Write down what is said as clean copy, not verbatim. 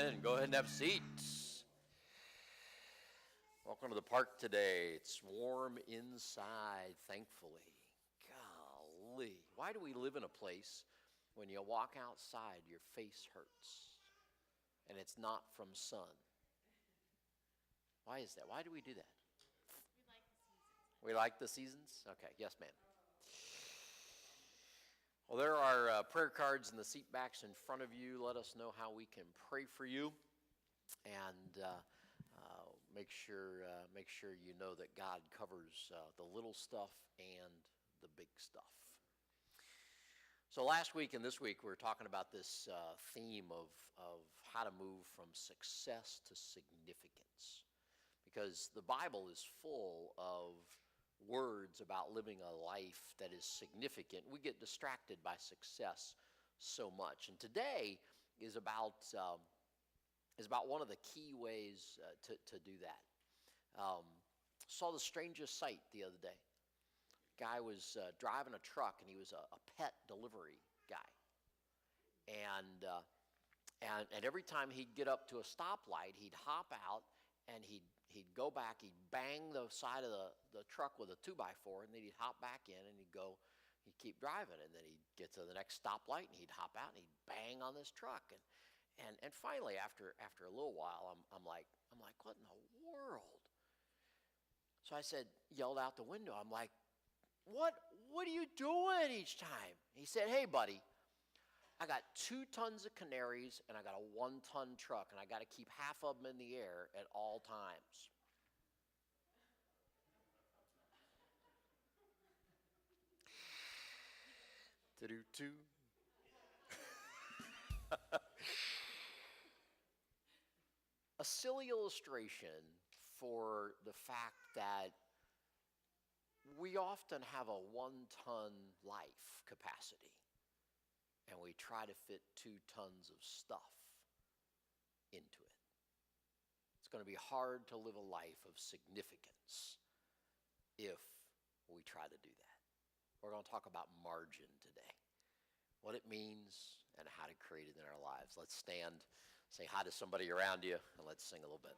Amen. Go ahead and have seats. Welcome to the park today. It's warm inside, thankfully. Golly. Why do we live in a place when you walk outside, your face hurts? And it's not from sun. Why is that? Why do we do that? We like the seasons. We like the seasons? Okay. Yes, ma'am. Well, there are prayer cards in the seat backs in front of you. Let us know how we can pray for you, and make sure you know that God covers the little stuff and the big stuff. So last week and this week we were talking about this theme of how to move from success to significance, because the Bible is full of words about living a life that is significant. We get distracted by success so much. And today is about one of the key ways to do that. Saw the strangest sight the other day. Guy was driving a truck, and he was a pet delivery guy. And every time he'd get up to a stoplight, he'd hop out and he'd go back, he'd bang the side of the truck with a 2x4, and then he'd hop back in and he'd keep driving, and then he'd get to the next stoplight and he'd hop out and he'd bang on this truck. And finally, after a little while, I'm like, what in the world? So I yelled out the window, I'm like, what are you doing each time? He said, hey buddy, I got 2 tons of canaries and I got a 1-ton truck, and I got to keep half of them in the air at all times. Do-do-do. A silly illustration for the fact that we often have a 1-ton life capacity, and we try to fit 2 tons of stuff into it. It's going to be hard to live a life of significance if we try to do that. We're going to talk about margin today, what it means and how to create it in our lives. Let's stand, say hi to somebody around you, and let's sing a little bit.